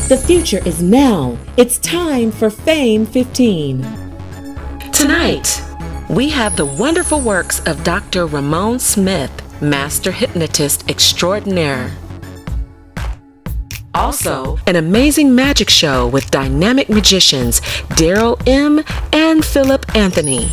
The future is now. It's time for Fame 15. Tonight, we have the wonderful works of Dr. Ramon Smith, master hypnotist extraordinaire. Also, an amazing magic show with dynamic magicians Daryl M. and Philip Anthony.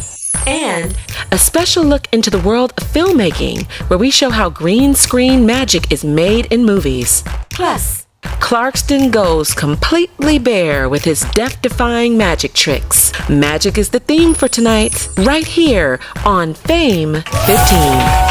And a special look into the world of filmmaking, where we show how green screen magic is made in movies. Plus, Clarkston goes completely bare with his death-defying magic tricks. Magic is the theme for tonight, right here on Fame 15.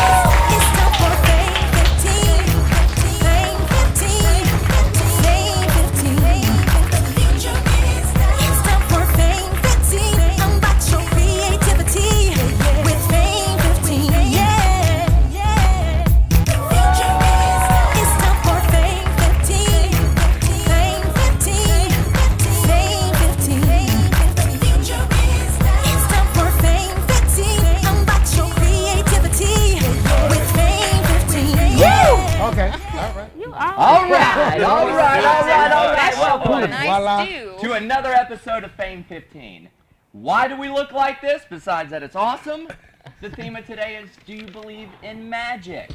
All right. Welcome Nice to another episode of Fame 15. Why do we look like this? Besides that it's awesome, the theme of today is, do you believe in magic?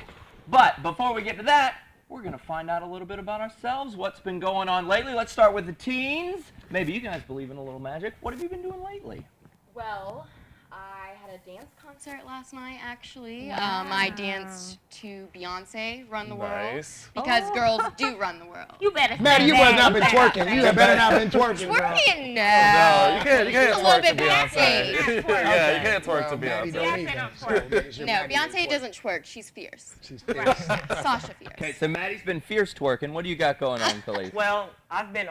But before we get to that, we're going to find out a little bit about ourselves, what's been going on lately. Let's start with the teens. Maybe you guys believe in a little magic. What have you been doing lately? Well, I had a dance concert last night, actually. I danced to Beyonce, Run the World, because girls do run the world. You better Maddie, you better not been twerking. You had better not been twerking, girl. Twerking? No, you can't a little twerk to bit Beyonce. backstage. Yeah, you can't twerk to Maddie Beyonce. don't need that. No, Beyonce doesn't twerk. She's fierce. She's fierce. Sasha fierce. Okay, so Maddie's been fierce twerking. What do you got going on, Khalif? Well, I've been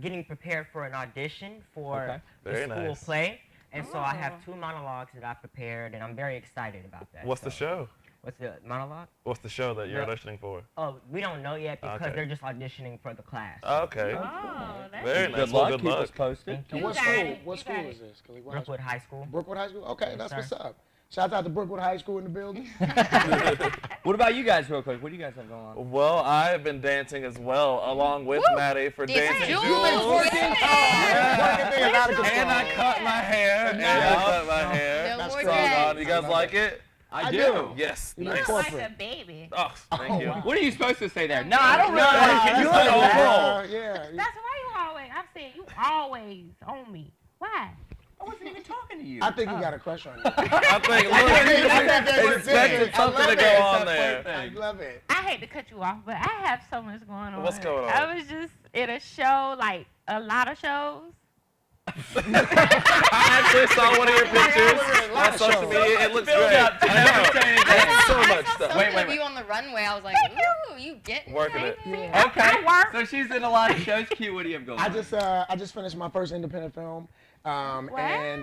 getting prepared for an audition for the Very school nice. play. And so I have 2 monologues that I prepared, and I'm very excited about that. What's the show? What's the monologue? What's the show that you're auditioning for? Oh, we don't know yet because Okay. they're just auditioning for the class. Okay. Oh, that's Very Good nice. luck. Well, good Keep us luck. posted. Thank And you. what got school? it. What You school got is this? Khalid? What Brookwood High School. Brookwood High School? Okay, that's sir. what's up. Shout out to Brookwood High School in the building. What about you guys real quick? What do you guys have going on? Well, I have been dancing as well, along with Maddie for Dancing Dancing Jewels. Jewels. Yeah. And I cut my hair. And I cut my hair. No more So, dreads. you guys like it? I do. Yes. You You look look Nice. like corporate. a baby. Oh, thank you. What are you supposed to say there? No, I don't really No, like it. you You said said overall. Yeah. That's why you always, I'm saying you always on me. Why? I wasn't even talking to you. I think you got a crush on you. I think, look, expected something to go on there. I love it. I hate to cut you off, but I have so much going on. What's going on? I was just at a show, like a lot of shows. I actually saw one of your pictures on social media. It looks Build great. up. I know. I So saw much stuff. something Wait, of wait. you on the runway. I was like, ooh, you getting Working it. Okay. I work. So she's in a lot of shows. Q, what do you have going on? I just finished my first independent film, and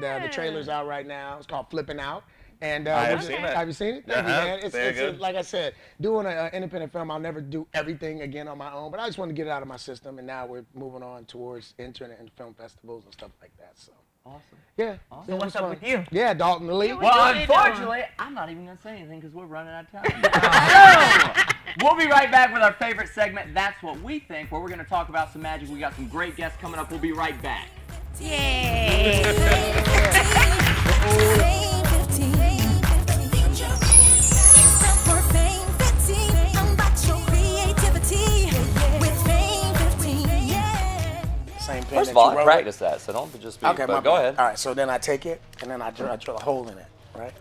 the trailer's out right now. It's called Flipping Out. And I have we're seen just- it. Have you seen it? Thank you, Uh-huh. man. It's Very good. like I said, doing an independent film, I'll never do everything again on my own. But I just want to get it out of my system, and now we're moving on towards entering into film festivals and stuff like that. So Awesome. yeah. Awesome. Yeah, it What's was up fun. with you? Yeah, Dalton the lead. What Well, you unfortunately, I'm not even going to say anything because we're running out of time. So, we'll be right back with our favorite segment, That's What We Think, where we're going to talk about some magic. We got some great guests coming up. We'll be right back. Yay. Same pen First that of all, you I wrote practiced that, so don't just be. Okay, but go ahead. All right, so then I take it and then I drill a hole in it, right?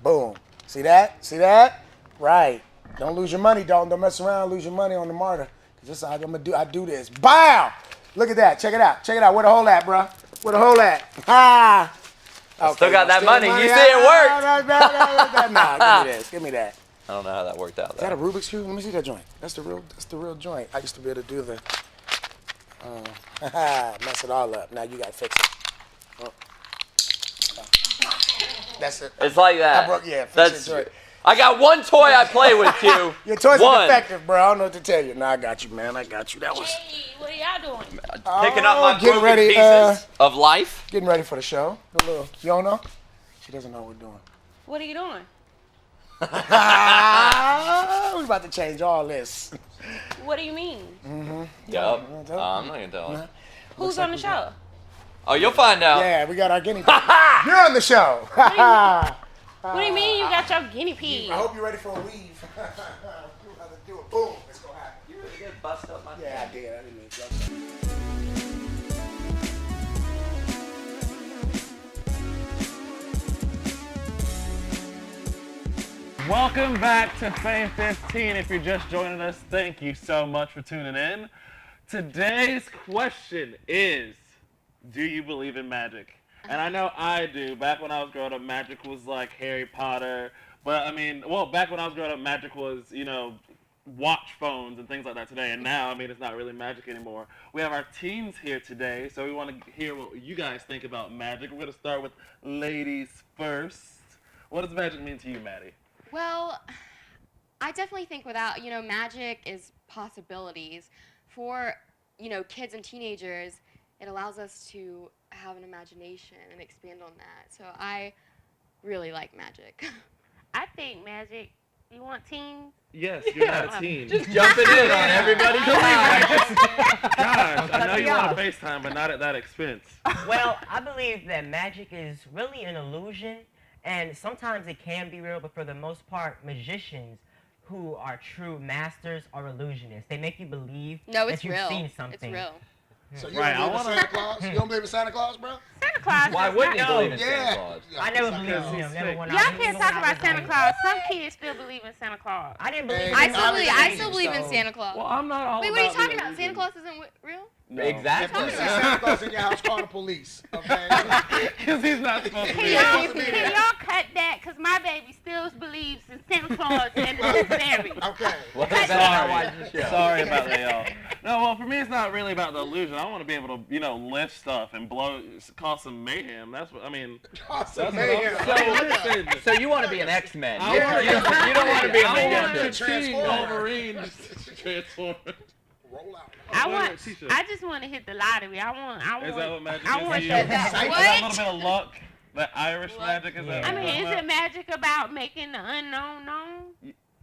Boom. See that? See that? Right. Don't lose your money, Dalton. Don't mess around. Lose your money on the martyr. Cause this is how I'm gonna do. I do this. Bow. Look at that. Check it out. Check it out. Where the hole at, bro? Where the hole at? Ha. Okay, still got that still money. You see it worked. Nah, give me this. Give me that. I don't know how that worked out. Is that a Rubik's cube? Let me see that joint. That's the real joint. I used to be able to do the mess it all up. Now you gotta fix it. Oh. That's it. It's like that. I broke, yeah, fix That's. your joint. I got one toy I play with, Q. Your toys One. are defective, bro. I don't know what to tell you. Nah, I got you, man. I got you. That was Hey, what are y'all doing? Picking up my getting broken ready, pieces of life. getting ready for the show. The little, you don't know? She doesn't know what we're doing. What are you doing? We about to change all this. What do you mean? Yup. I'm not gonna tell her. Who's on the show? Oh, you'll find out. Yeah, we got our guinea pig. You're on the show. What do you mean you got your guinea pig? I hope you're ready for a weave. We're about to do it. Boom. It's gonna happen. You really did bust up my Yeah, I did. I didn't mean to. Welcome back to Fame 15. If you're just joining us, thank you so much for tuning in. Today's question is, do you believe in magic? And I know I do. Back when I was growing up, magic was like Harry Potter. But I mean, well, back when I was growing up, magic was, you know, watch phones and things like that today. And now, I mean, it's not really magic anymore. We have our teams here today, so we want to hear what you guys think about magic. We're going to start with ladies first. What does magic mean to you, Maddie? Well, I definitely think without, magic is possibilities. For, kids and teenagers, it allows us to have an imagination and expand on that. So I really like magic. I think magic. You want teens? Yes, you're not a teen. Just jumping in on everybody's time. Gosh, I know you want to FaceTime, but not at that expense. Well, I believe that magic is really an illusion, and sometimes it can be real, but for the most part, magicians who are true masters are illusionists. They make you believe that you've seen something. It's real. So you don't believe in Santa Claus? You don't believe in Santa Claus, bro? Santa Claus. Why wouldn't you believe in Santa Claus? I never believed in him. Never went Y'all out. can't talk about Santa Claus. Some kids still believe in Santa Claus. I didn't believe. I still believe in Santa Claus. Well, I'm not all Wait, what are you about talking the about? Santa Claus isn't real? No. Exactly. If you see Santa Claus in your house, call the police, okay? Because he's not supposed to be Can there. y'all cut that? Because my baby still believes in Santa Claus and the Tooth Fairy. Okay. Well, that's how I watch the show. Sorry about that, y'all. No, well, for me, it's not really about the illusion. I want to be able to, lift stuff and cause some mayhem. That's what, I mean. Awesome, mayhem. So you want to be an X-Men. I You want- don't want to be a I want magician. to see Wolverine transform. Roll out. I just want to hit the lottery. Is that what magic I is want to you? that. Is that a little bit of luck? That Irish magic? Is that I what mean, you're is talking it magic about making the unknown known?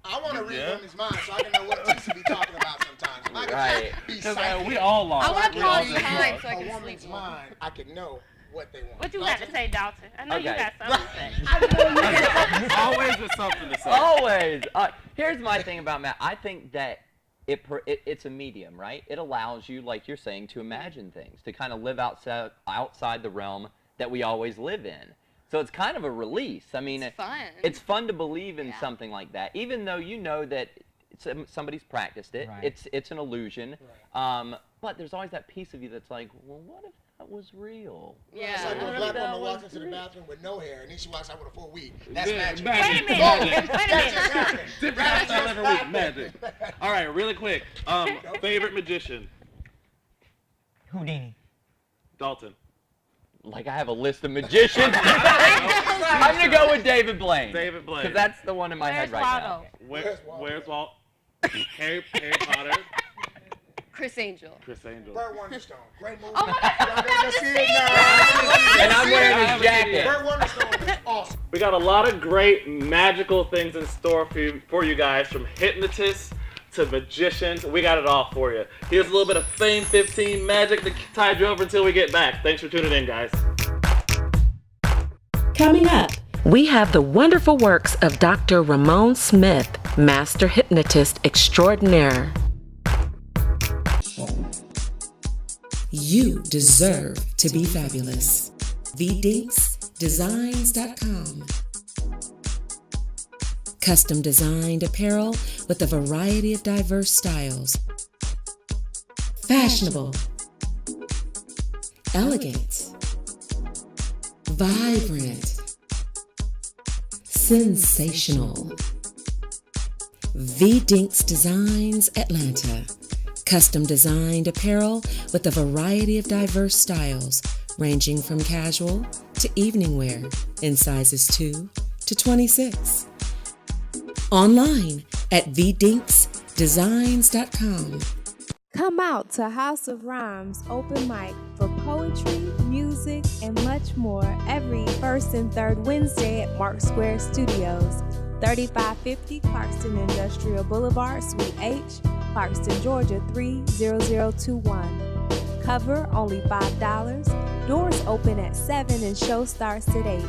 I want to read women's minds so I can know what Tisa be talking about sometimes. I can Right. be Because psychic. we all lost. I want to pause read time so I a can sleep woman's more. mind, I can know what they want. What you got to say, Dalton? I know you Okay. got something to say. Always with something to say. Always. Here's my thing about Matt. I think that it's a medium, right? It allows you, like you're saying, to imagine things, to kind of live outside the realm that we always live in. So it's kind of a release. I mean, It's fun. It's fun to believe in something like that, even though you know that somebody's practiced it. Right. It's an illusion. But there's always that piece of you that's like, well, what if that was real? Yeah. It's like when a black That woman walks was into the real. bathroom with no hair, and then she walks out with a full wig. That's Yeah, magic. magic. Wait a minute. Magic. Wait a minute. Different hairstyle every week. Magic. All right, really quick. Favorite magician? Houdini. Dalton. Like I have a list of magicians. I'm gonna go with David Blaine. David Blaine. Because that's the one in my head Where's right Waldo? Where's Walt? Harry Potter. Chris Angel. Chris Angel. Burt Wonderstone. Great movie. Oh my God, Y'all I gotta just see seen it now. that. And I'm wearing I his jacket. Burt Wonderstone is awesome. We got a lot of great magical things in store for you guys, from hypnotists to magicians. We got it all for you. Here's a little bit of Fame 15 magic to tide you over until we get back. Thanks for tuning in, guys. Coming up, we have the wonderful works of Dr. Ramon Smith, Master Hypnotist Extraordinaire. You deserve to be fabulous. VDinksDesigns.com. Custom designed apparel with a variety of diverse styles. Fashionable. Elegant. Vibrant. Sensational. V-Dinks Designs Atlanta. Custom designed apparel with a variety of diverse styles, ranging from casual to evening wear in sizes 2 to 26. Online at vdinksdesigns.com. Come out to House of Rhymes open mic for poetry, music, and much more every first and third Wednesday at Mark Square Studios. 3550 Clarkston Industrial Boulevard, Suite H, Clarkston, Georgia 30021. Cover only $5. Doors open at 7 and show starts at 8.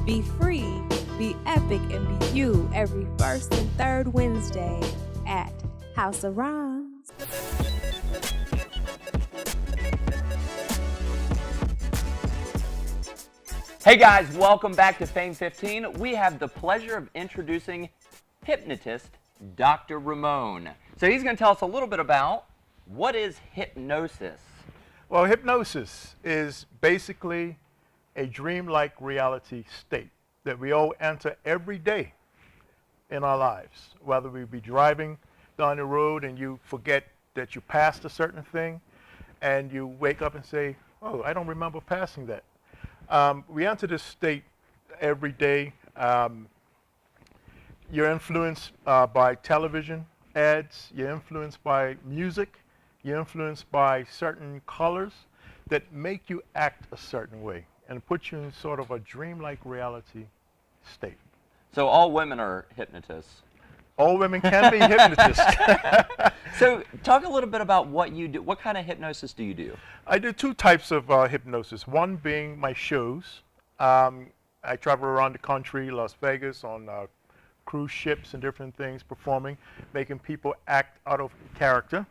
Be free, be epic, and be you every first and third Wednesday at House of Rhymes. Hey guys, welcome back to Fame 15. We have the pleasure of introducing hypnotist Dr. Ramon. So he's going to tell us a little bit about what is hypnosis. Well, hypnosis is basically a dreamlike reality state that we all enter every day in our lives. Whether we be driving down the road and you forget that you passed a certain thing, and you wake up and say, oh, I don't remember passing that. We enter this state every day. You're influenced by television ads, you're influenced by music, you're influenced by certain colors that make you act a certain way and put you in sort of a dreamlike reality state. So all women are hypnotists. All women can be hypnotists. So talk a little bit about what you do. What kind of hypnosis do you do? I do two types of hypnosis. One being my shows. I travel around the country, Las Vegas, on cruise ships and different things, performing, making people act out of character.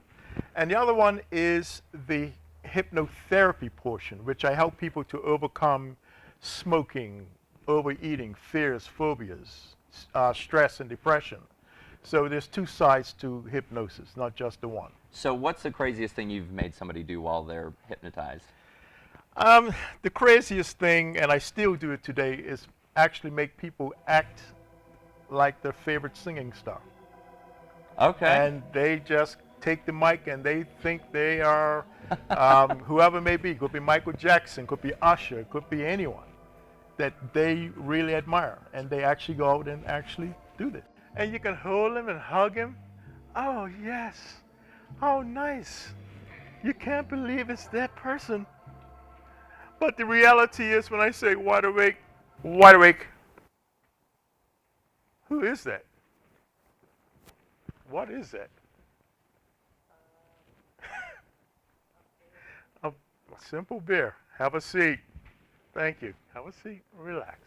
And the other one is the hypnotherapy portion, which I help people to overcome smoking, overeating, fears, phobias, stress, and depression. So there's two sides to hypnosis, not just the one. So what's the craziest thing you've made somebody do while they're hypnotized? The craziest thing, and I still do it today, is actually make people act like their favorite singing star. Okay. And they just take the mic and they think they are whoever it may be. Could be Michael Jackson, could be Usher, could be anyone that they really admire. And they actually go out and actually do this. And you can hold him and hug him. Oh, yes. Oh, nice. You can't believe it's that person. But the reality is when I say wide awake, who is that? What is that? A simple beer. Have a seat. Thank you. Have a seat. Relax.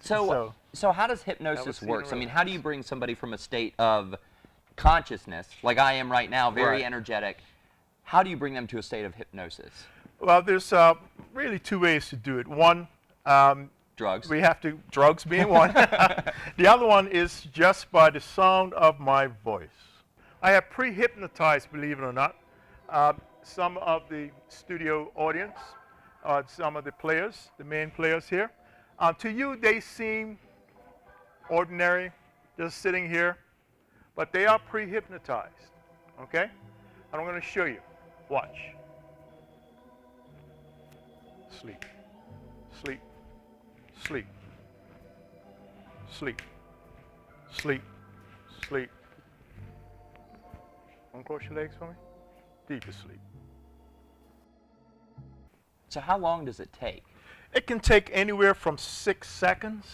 So how does hypnosis work? I mean, how do you bring somebody from a state of consciousness, like I am right now, very energetic, how do you bring them to a state of hypnosis? Well, there's really two ways to do it. One, drugs. We have to, drugs being one. The other one is just by the sound of my voice. I have pre-hypnotized, believe it or not, some of the studio audience, some of the players, the main players here. To you, they seem ordinary, just sitting here, but they are pre-hypnotized, okay? And I'm going to show you. Watch. Sleep, sleep, sleep, sleep, sleep, sleep. Uncross your legs for me. Deep asleep. So how long does it take? It can take anywhere from 6 seconds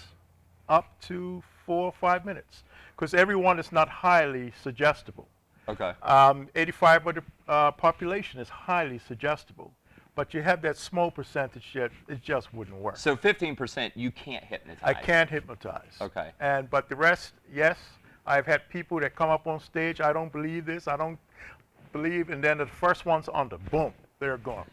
up to 4 or 5 minutes, because everyone is not highly suggestible. Okay. 85% of the population is highly suggestible, but you have that small percentage that it just wouldn't work. So 15% you can't hypnotize. I can't hypnotize. Okay. But the rest, yes. I've had people that come up on stage, I don't believe this, I don't believe, and then the first one's under, boom, they're gone.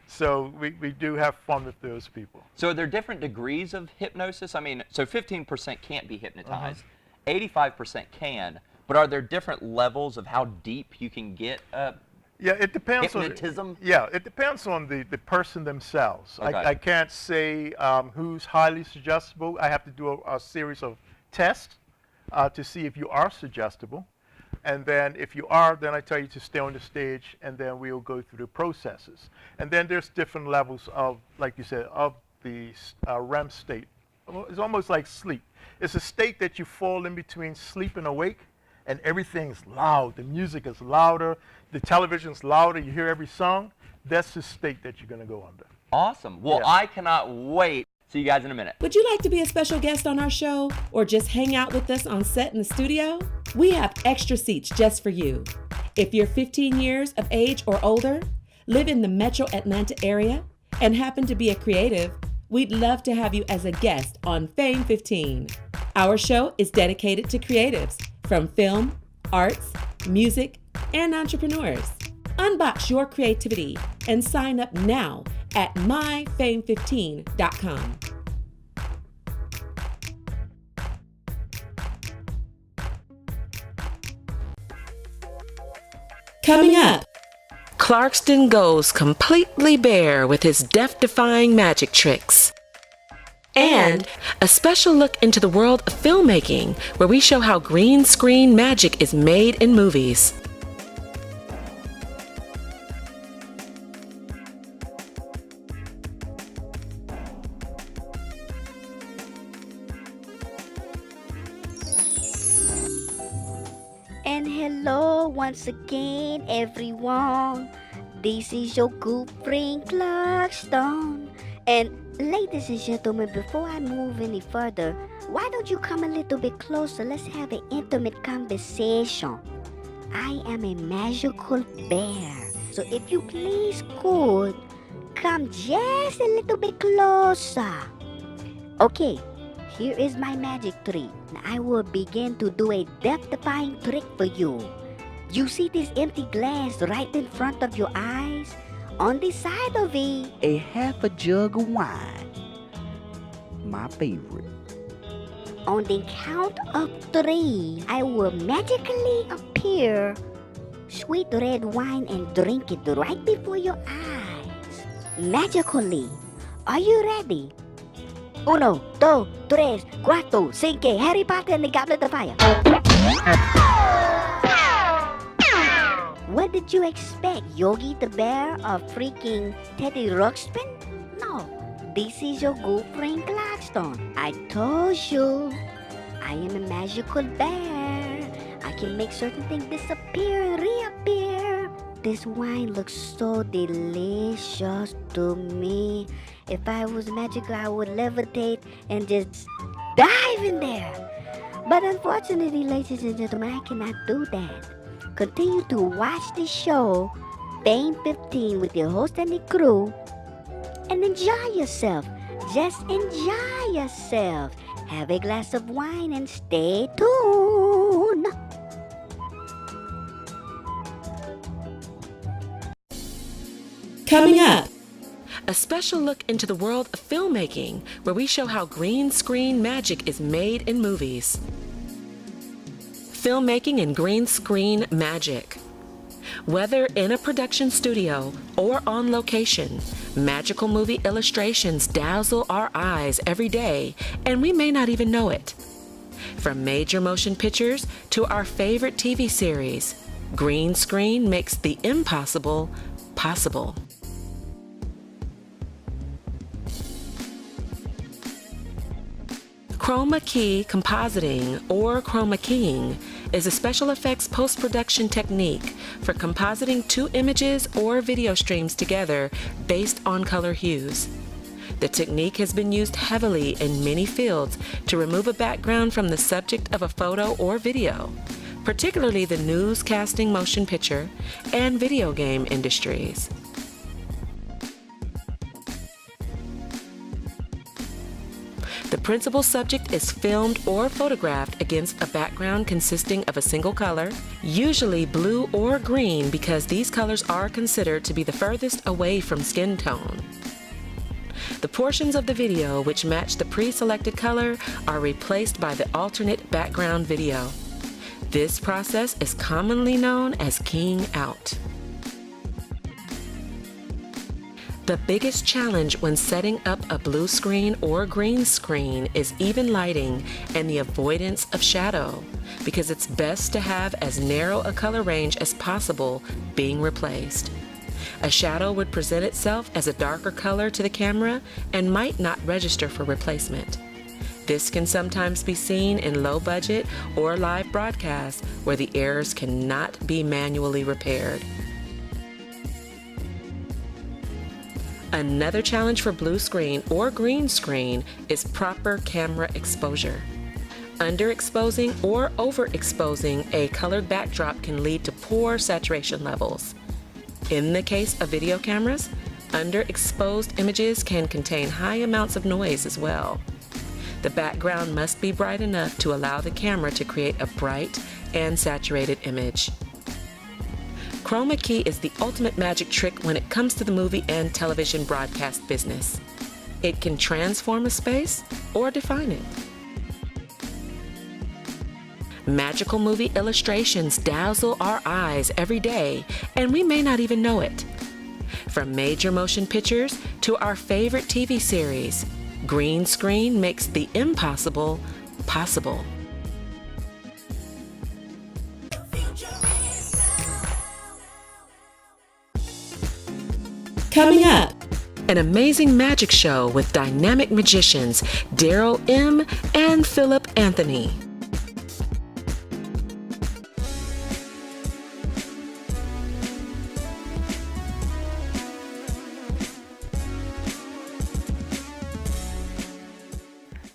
So we do have fun with those people. So are there different degrees of hypnosis? I mean, so 15% can't be hypnotized, 85% can, but are there different levels of how deep you can get yeah, it depends hypnotism? It depends on the person themselves. Okay. I can't say who's highly suggestible. I have to do a series of tests to see if you are suggestible. And then if you are, then I tell you to stay on the stage, and then we'll go through the processes. And then there's different levels of, like you said, of the REM state. It's almost like sleep. It's a state that you fall in between sleep and awake, and everything's loud. The music is louder, the television's louder, you hear every song. That's the state that you're going to go under. Awesome. Well, Yeah. I cannot wait See you guys in a minute. Would you like to be a special guest on our show or just hang out with us on set in the studio? We have extra seats just for you. If you're 15 years of age or older, live in the metro Atlanta area, and happen to be a creative, we'd love to have you as a guest on Fame 15. Our show is dedicated to creatives from film, arts, music, and entrepreneurs. Unbox your creativity and sign up now at myfame15.com. Coming up, Clarkston goes completely bare with his death-defying magic tricks. And a special look into the world of filmmaking, where we show how green screen magic is made in movies. And hello once again, everyone. This is your good friend Clarkston. And ladies and gentlemen, before I move any further, why don't you come a little bit closer? Let's have an intimate conversation. I am a magical bear. So if you please could, come just a little bit closer. Okay, here is my magic trick. I will begin to do a death-defying trick for you. You see this empty glass right in front of your eyes? On the side of it, a half a jug of wine. My favorite. On the count of 3, I will magically appear sweet red wine and drink it right before your eyes. Magically. Are you ready? 1, 2, 3, 4, 5. Harry Potter and the Goblet of Fire. What did you expect? Yogi the Bear or freaking Teddy Ruxpin? No, this is your good friend Clarkston. I told you, I am a magical bear. I can make certain things disappear and reappear. This wine looks so delicious to me. If I was magical, I would levitate and just dive in there. But unfortunately, ladies and gentlemen, I cannot do that. Continue to watch the show, Fame 15, with your host and the crew, and enjoy yourself. Just enjoy yourself. Have a glass of wine and stay tuned. coming up, A special look into the world of filmmaking, where we show how green screen magic is made in movies. Filmmaking and green screen magic. Whether in a production studio or on location, magical movie illustrations dazzle our eyes every day, and we may not even know it. From major motion pictures to our favorite TV series, green screen makes the impossible possible. Chroma key compositing, or chroma keying, is a special effects post-production technique for compositing two images or video streams together based on color hues. The technique has been used heavily in many fields to remove a background from the subject of a photo or video, particularly the newscasting, motion picture, and video game industries. The principal subject is filmed or photographed against a background consisting of a single color, usually blue or green, because these colors are considered to be the furthest away from skin tone. The portions of the video which match the pre-selected color are replaced by the alternate background video. This process is commonly known as keying out. The biggest challenge when setting up a blue screen or green screen is even lighting and the avoidance of shadow, because it's best to have as narrow a color range as possible being replaced. A shadow would present itself as a darker color to the camera and might not register for replacement. This can sometimes be seen in low-budget or live broadcasts where the errors cannot be manually repaired. Another challenge for blue screen or green screen is proper camera exposure. Underexposing or overexposing a colored backdrop can lead to poor saturation levels. In the case of video cameras, underexposed images can contain high amounts of noise as well. The background must be bright enough to allow the camera to create a bright and saturated image. Chroma key is the ultimate magic trick when it comes to the movie and television broadcast business. It can transform a space or define it. Magical movie illustrations dazzle our eyes every day, and we may not even know it. From major motion pictures to our favorite TV series, green screen makes the impossible possible. Coming up, An amazing magic show with dynamic magicians Daryl M. and Philip Anthony.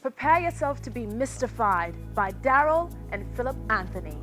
Prepare yourself to be mystified by Daryl and Philip Anthony.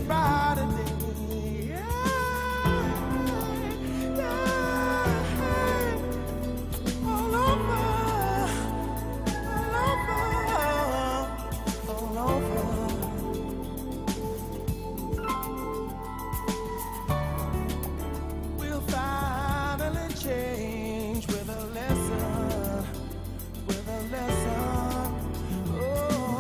brighter day. All over, all over. We'll finally change with a lesson, with a lesson. Oh,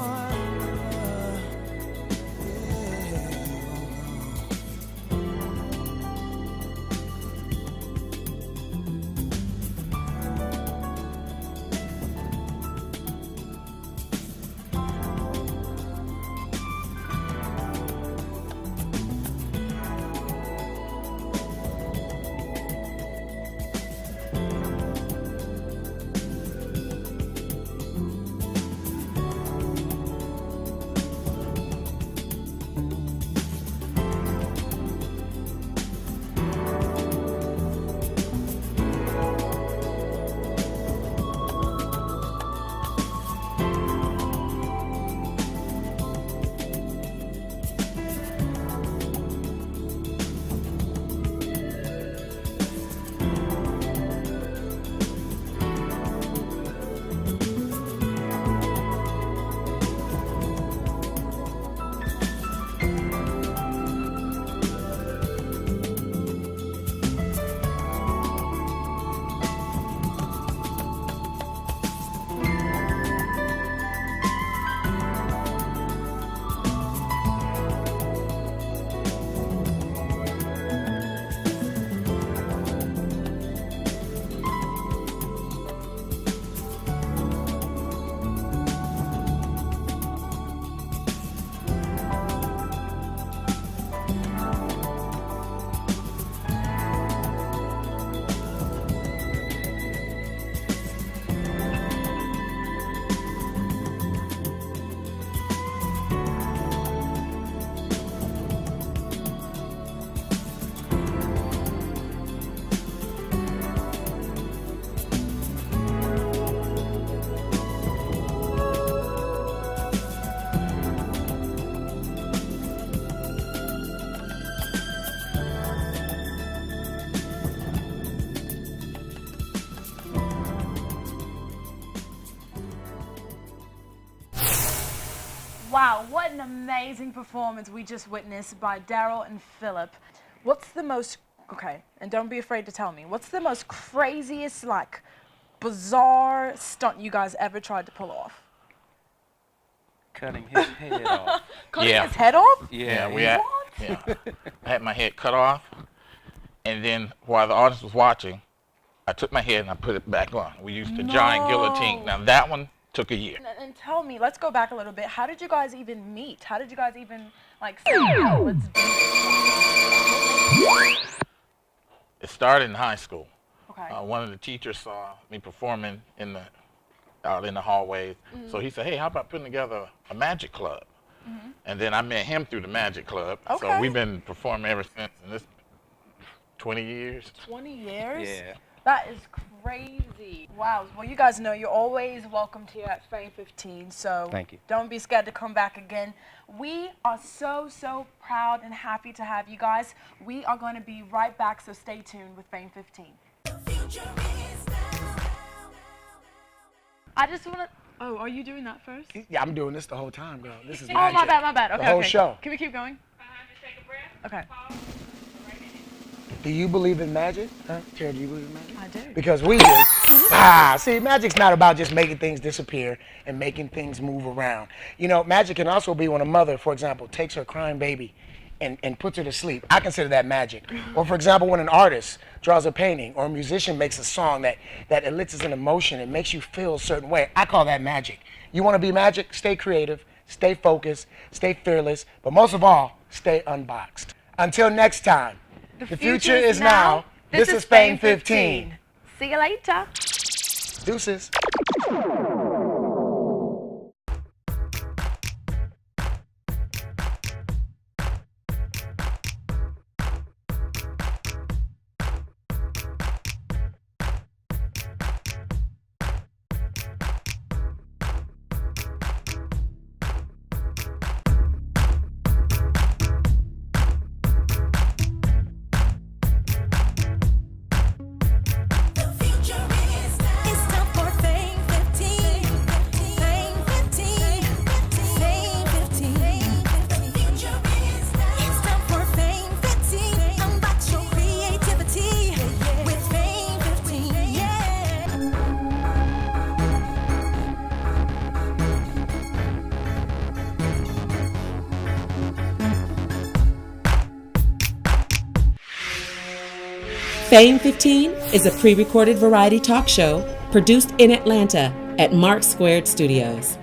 Wow, what an amazing performance we just witnessed by Daryl and Philip. What's the most, okay, and don't be afraid to tell me, what's the most craziest, like, bizarre stunt you guys ever tried to pull off? Cutting his head off. Cutting his head off? Yeah, I had my head cut off, and then while the audience was watching, I took my head and I put it back on. We used the giant guillotine. Now that one took a year. And tell me, let's go back a little bit. How did you guys even meet? How did you guys even, like, say, oh, let's do this? It started in high school. Okay. One of the teachers saw me performing out in the hallways. So he said, hey, how about putting together a magic club? And then I met him through the magic club. Okay. So we've been performing ever since, and this 20 years. 20 years? Yeah. That is crazy. Wow. Well, you guys know you're always welcomed here at Fame 15, so Thank you. Don't be scared to come back again. We are so, so proud and happy to have you guys. We are going to be right back, so stay tuned with Fame 15. I just want to... Oh, are you doing that first? Yeah, I'm doing this the whole time, girl. This is Oh, my magic. bad, my bad. Okay, the whole okay. show. Can we keep going? Okay. Do you believe in magic? Huh? Tara, do you believe in magic? I do. Because we do. See, magic's not about just making things disappear and making things move around. You know, magic can also be when a mother, for example, takes her crying baby and puts her to sleep. I consider that magic. Or for example, when an artist draws a painting or a musician makes a song that elicits an emotion and makes you feel a certain way, I call that magic. You want to be magic? Stay creative, stay focused, stay fearless, but most of all, stay unboxed. Until next time, the future is now. This is Fame 15. See you later. Deuces. Fame 15 is a pre-recorded variety talk show produced in Atlanta at Mark Squared Studios.